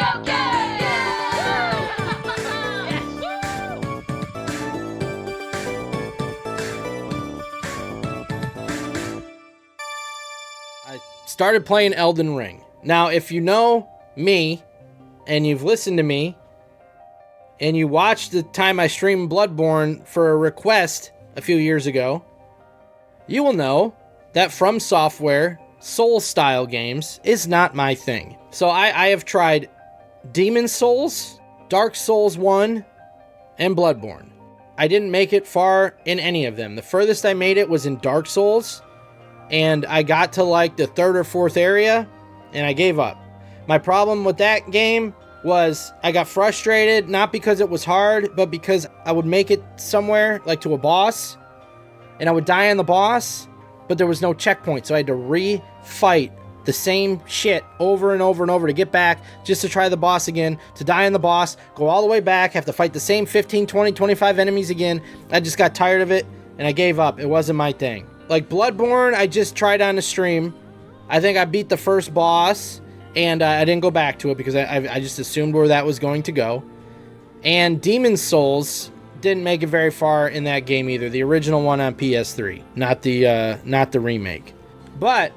I started playing Elden Ring. Now, if you know me, and you've listened to me, and you watched the time I streamed Bloodborne for a request a few years ago, you will know that From Software Souls-style games is not my thing. So I have tried Demon Souls, Dark Souls 1, and Bloodborne. I didn't make it far in any of them. The furthest I made it was in Dark Souls, and I got to like the third or fourth area, and I gave up. My problem with that game was I got frustrated, not because it was hard, but because I would make it somewhere, like to a boss, and I would die on the boss, but there was no checkpoint, so I had to re-fight the same shit over and over and over to get back, just to try the boss again, to die on the boss, go all the way back, have to fight the same 15, 20, 25 enemies again. I just got tired of it, and I gave up. It wasn't my thing. Like Bloodborne, I just tried on the stream. I think I beat the first boss, and I didn't go back to it because I just assumed where that was going to go. And Demon Souls didn't make it very far in that game either. The original one on PS3, not the remake. But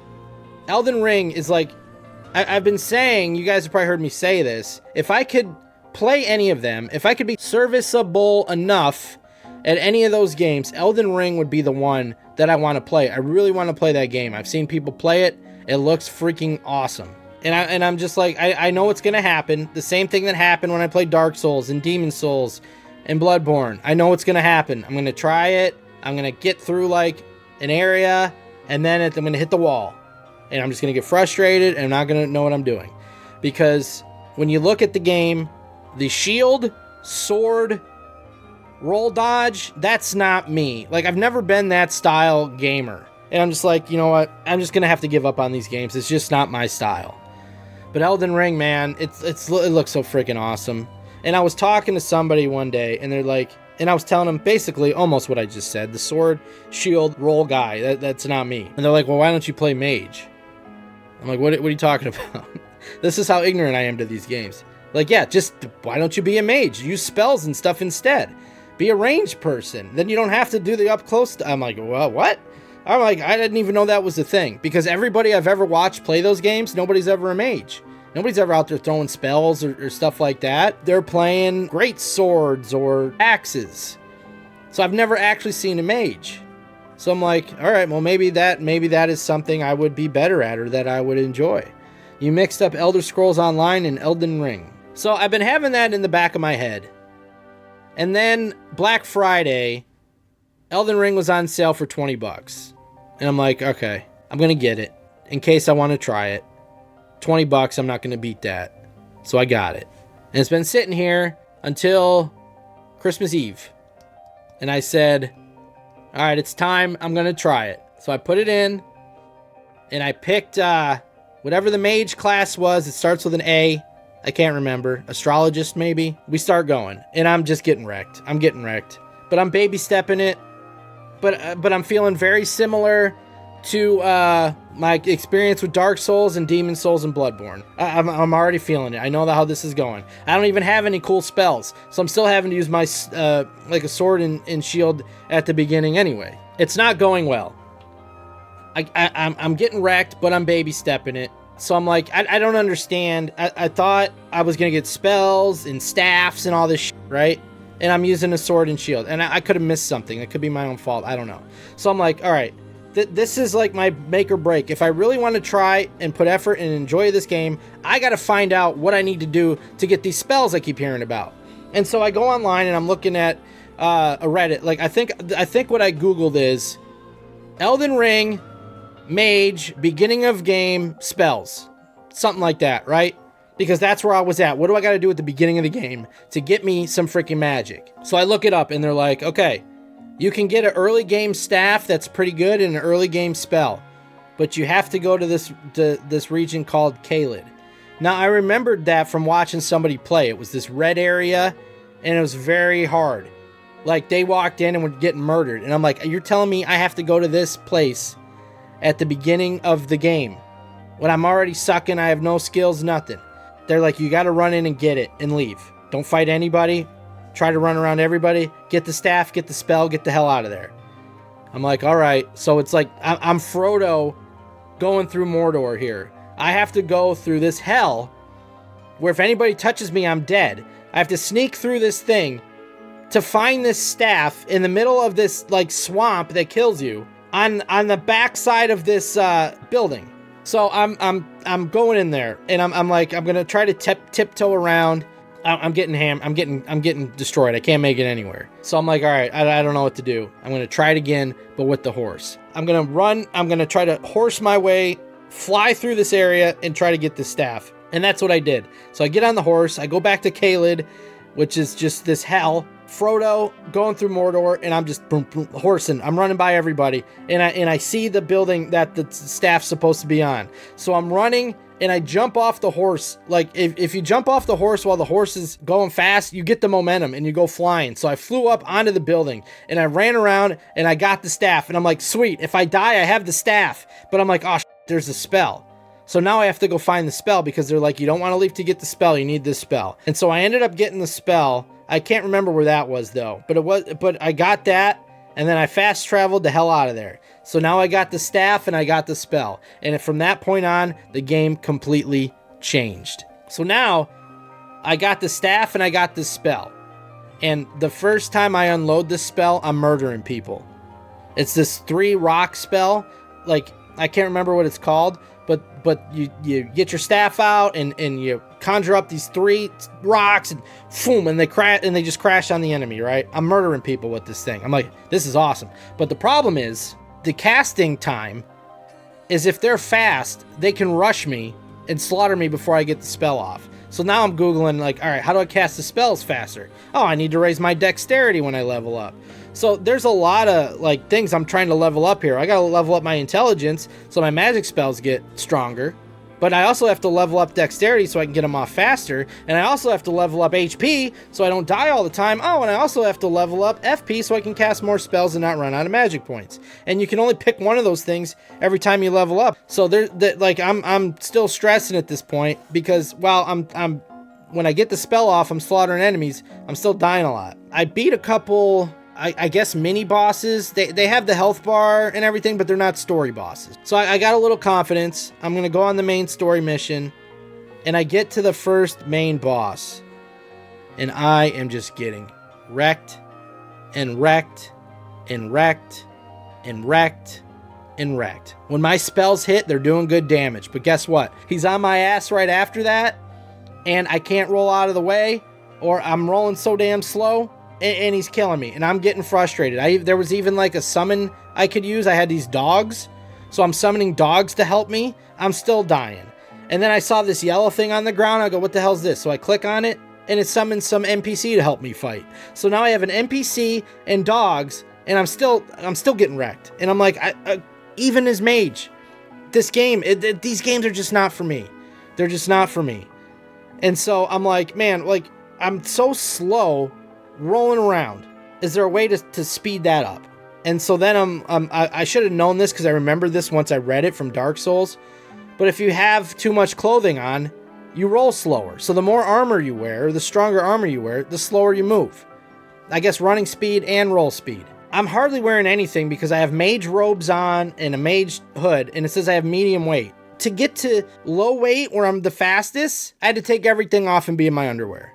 Elden Ring is like, I've been saying, you guys have probably heard me say this, if I could play any of them, if I could be serviceable enough at any of those games, Elden Ring would be the one that I want to play. I really want to play that game. I've seen people play it. It looks freaking awesome. And I'm just like, I know it's going to happen. The same thing that happened when I played Dark Souls and Demon Souls and Bloodborne. I know it's going to happen. I'm going to try it. I'm going to get through like an area, and then I'm going to hit the wall. And I'm just going to get frustrated, and I'm not going to know what I'm doing. Because when you look at the game, the shield, sword, roll dodge, that's not me. Like, I've never been that style gamer. And I'm just like, you know what? I'm just going to have to give up on these games. It's just not my style. But Elden Ring, man, it looks so freaking awesome. And I was talking to somebody one day, and they're like, and I was telling them basically almost what I just said. The sword, shield, roll guy, that's not me. And they're like, well, why don't you play mage? I'm like, what are you talking about? This is how ignorant I am to these games. Like, yeah, just why don't you be a mage? Use spells and stuff instead. Be a ranged person. Then you don't have to do the up close. I'm like, well, what? I'm like, I didn't even know that was a thing. Because everybody I've ever watched play those games, nobody's ever a mage. Nobody's ever out there throwing spells or stuff like that. They're playing great swords or axes. So I've never actually seen a mage. So I'm like, all right, well, maybe that is something I would be better at or that I would enjoy. You mixed up Elder Scrolls Online and Elden Ring. So I've been having that in the back of my head. And then Black Friday, Elden Ring was on sale for $20. And I'm like, okay, I'm going to get it in case I want to try it. $20, I'm not going to beat that. So I got it. And it's been sitting here until Christmas Eve. And I said, all right, it's time. I'm going to try it. So I put it in, and I picked whatever the mage class was. It starts with an A. I can't remember. Astrologist, maybe. We start going, and I'm just getting wrecked. I'm getting wrecked. But I'm baby stepping it. But I'm feeling very similar to my experience with Dark Souls and Demon Souls and Bloodborne. I'm already feeling it. I know how this is going. I don't even have any cool spells, so I'm still having to use my like a sword and shield at the beginning anyway. It's not going well. I'm getting wrecked, but I'm baby stepping it. So I'm like, I don't understand. I thought I was gonna get spells and staffs and all this shit, right? And I'm using a sword and shield, and I could have missed something. It could be my own fault. I don't know. So I'm like, all right. This is like my make or break. If I really want to try and put effort and enjoy this game, I got to find out what I need to do to get these spells I keep hearing about. And so I go online and I'm looking at a Reddit. Like I think what I Googled is Elden Ring, mage, beginning of game, spells. Something like that, right? Because that's where I was at. What do I got to do at the beginning of the game to get me some freaking magic? So I look it up and they're like, okay, you can get an early game staff that's pretty good and an early game spell, but you have to go to this region called Caelid. Now, I remembered that from watching somebody play. It was this red area, and it was very hard. Like, they walked in and were getting murdered, and I'm like, you're telling me I have to go to this place at the beginning of the game when I'm already sucking, I have no skills, nothing. They're like, you got to run in and get it and leave. Don't fight anybody. Try to run around everybody. Get the staff, get the spell, get the hell out of there. I'm like, all right. So it's like, I'm Frodo going through Mordor here. I have to go through this hell where if anybody touches me, I'm dead. I have to sneak through this thing to find this staff in the middle of this like swamp that kills you on the backside of this building. So I'm going in there and I'm like, I'm gonna try to tiptoe around. I'm getting destroyed. I can't make it anywhere. So I'm like, all right, I don't know what to do. I'm gonna try it again, but with the horse. I'm gonna run. I'm gonna try to horse my way, fly through this area, and try to get the staff. And that's what I did. So I get on the horse. I go back to Caelid, which is just this hell. Frodo going through Mordor, and I'm just boom, boom, horsing. I'm running by everybody, and I see the building that the staff's supposed to be on. So I'm running, and I jump off the horse. Like, if you jump off the horse while the horse is going fast, you get the momentum, and you go flying. So I flew up onto the building, and I ran around, and I got the staff, and I'm like, sweet, if I die, I have the staff. But I'm like, oh, there's a spell. So now I have to go find the spell, because they're like, you don't want to leave to get the spell, you need this spell. And so I ended up getting the spell. I can't remember where that was though, but I got that, and then I fast traveled the hell out of there. So now I got the staff and I got the spell. And from that point on, the game completely changed. So now I got the staff and I got the spell. And the first time I unload this spell, I'm murdering people. It's this 3 rock spell. Like, I can't remember what it's called, but you get your staff out and you conjure up these 3 rocks and boom, and they just crash on the enemy, right? I'm murdering people with this thing. I'm like, this is awesome. But the problem is the casting time is if they're fast, they can rush me and slaughter me before I get the spell off. So now I'm Googling like, all right, how do I cast the spells faster? Oh, I need to raise my dexterity when I level up. So there's a lot of like things I'm trying to level up here. I got to level up my intelligence so my magic spells get stronger. But I also have to level up dexterity so I can get them off faster. And I also have to level up HP so I don't die all the time. Oh, and I also have to level up FP so I can cast more spells and not run out of magic points. And you can only pick one of those things every time you level up. So I'm still stressing at this point because while I'm when I get the spell off, I'm slaughtering enemies. I'm still dying a lot. I beat a couple, I guess, mini bosses. They have the health bar and everything, but they're not story bosses. So I got a little confidence. I'm going to go on the main story mission, and I get to the first main boss, and I am just getting wrecked and wrecked and wrecked and wrecked and wrecked. When my spells hit, they're doing good damage, but guess what? He's on my ass right after that, and I can't roll out of the way, or I'm rolling so damn slow, and he's killing me, and I'm getting frustrated. There was even like a summon I could use. I had these dogs, so I'm summoning dogs to help me. I'm still dying. And then I saw this yellow thing on the ground. I go, what the hell is this? So I click on it, and it summons some NPC to help me fight. So now I have an NPC and dogs, and I'm still getting wrecked. And I'm like, even as mage, this game, these games are just not for me. They're just not for me. And so I'm like, man, like, I'm so slow rolling around. Is there a way to speed that up? And so then I should have known this because I remember this once I read it from Dark Souls. But if you have too much clothing on, you roll slower. So the more armor you wear, the stronger armor you wear, the slower you move. I guess running speed and roll speed. I'm hardly wearing anything because I have mage robes on and a mage hood, and it says I have medium weight. To get to low weight where I'm the fastest, I had to take everything off and be in my underwear.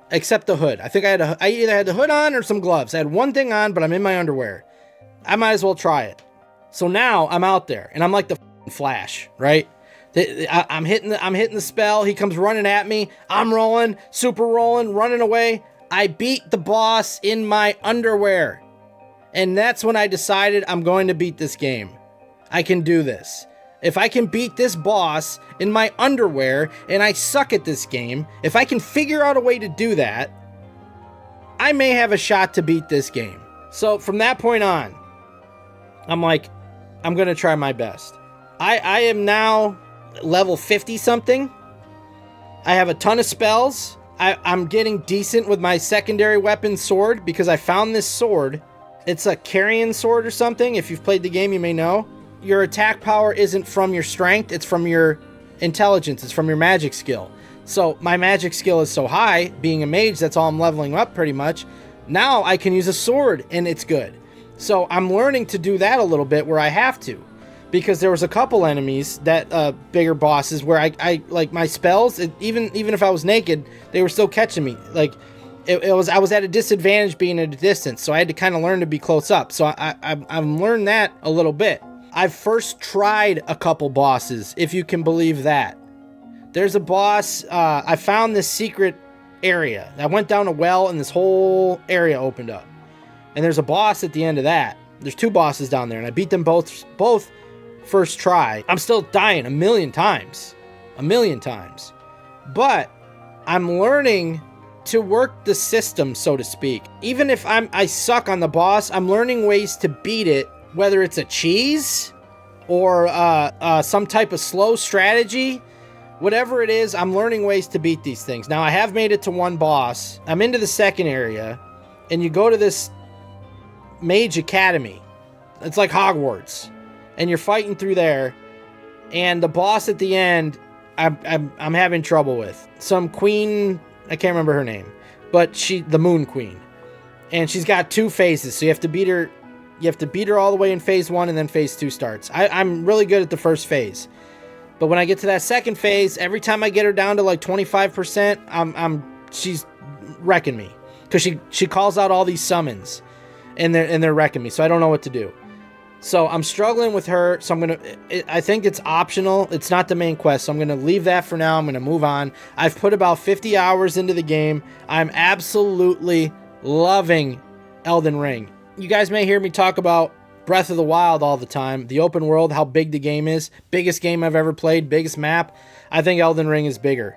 Except the hood. I think I either had the hood on or some gloves. I had one thing on, but I'm in my underwear. I might as well try it. So now I'm out there, and I'm like the Flash, right? I'm hitting the spell. He comes running at me. I'm rolling, super rolling, running away. I beat the boss in my underwear. And that's when I decided I'm going to beat this game. I can do this. If I can beat this boss in my underwear, and I suck at this game, if I can figure out a way to do that, I may have a shot to beat this game. So from that point on, I'm like, I'm going to try my best. I am now level 50 something. I have a ton of spells. I'm getting decent with my secondary weapon sword because I found this sword. It's a carrion sword or something. If you've played the game, you may know. Your attack power isn't from your strength, it's from your intelligence, it's from your magic skill. So my magic skill is so high, being a mage, that's all I'm leveling up pretty much. Now I can use a sword and it's good. So I'm learning to do that a little bit where I have to. Because there was a couple enemies that, bigger bosses, where I like my spells, even if I was naked, they were still catching me. Like, I was at a disadvantage being at a distance, so I had to kind of learn to be close up. So I've learned that a little bit. I've first tried a couple bosses, if you can believe that. There's a boss, I found this secret area. I went down a well and this whole area opened up. And there's a boss at the end of that. There's 2 bosses down there, and I beat them both first try. I'm still dying a million times. But I'm learning to work the system, so to speak. Even if I suck on the boss, I'm learning ways to beat it, whether it's a cheese or some type of slow strategy. Whatever it is, I'm learning ways to beat these things. Now, I have made it to one boss. I'm into the second area, and you go to this Mage Academy. It's like Hogwarts, and you're fighting through there. And the boss at the end, I'm having trouble with. Some queen, I can't remember her name, but the Moon Queen, and she's got 2 phases, so you have to beat her. You have to beat her all the way in phase 1, and then phase 2 starts. I'm really good at the first phase. But when I get to that second phase, every time I get her down to like 25%, she's wrecking me, because she calls out all these summons, and they're wrecking me. So I don't know what to do. So I'm struggling with her. So I think it's optional. It's not the main quest. So I'm gonna leave that for now. I'm gonna move on. I've put about 50 hours into the game. I'm absolutely loving Elden Ring. You guys may hear me talk about Breath of the Wild all the time, the open world, how big the game is. Biggest game I've ever played, biggest map. I think Elden Ring is bigger,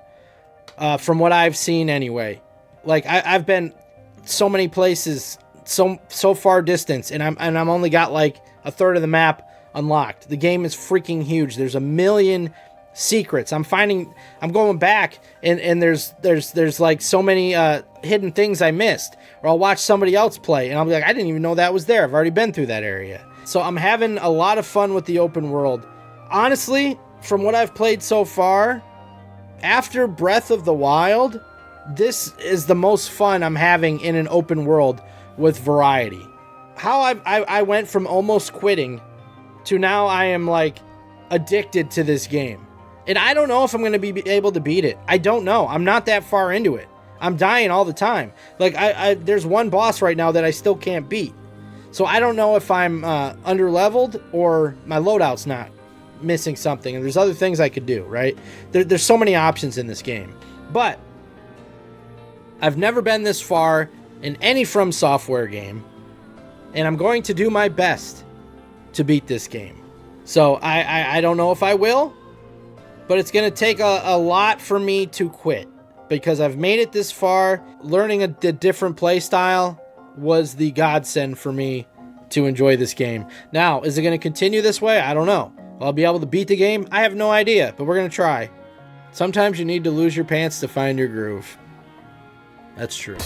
from what I've seen anyway. Like, I've been so many places, so far distance, and I'm only got like a third of the map unlocked. The game is freaking huge. There's a million secrets. I'm going back, and there's like so many hidden things I missed. Or I'll watch somebody else play, and I'll be like, I didn't even know that was there. I've already been through that area. So I'm having a lot of fun with the open world. Honestly, from what I've played so far, after Breath of the Wild, this is the most fun I'm having in an open world with variety. How I went from almost quitting to now I am like addicted to this game. And I don't know if I'm going to be able to beat it. I don't know. I'm not that far into it. I'm dying all the time. Like, there's one boss right now that I still can't beat. So I don't know if I'm under-leveled or my loadout's not missing something. And there's other things I could do, right? There's so many options in this game. But I've never been this far in any From Software game. And I'm going to do my best to beat this game. So I don't know if I will. But it's going to take a lot for me to quit. Because I've made it this far. Learning a different play style was the godsend for me to enjoy this game. Now, is it going to continue this way? I don't know. Will I be able to beat the game? I have no idea, but we're going to try. Sometimes you need to lose your pants to find your groove. That's true.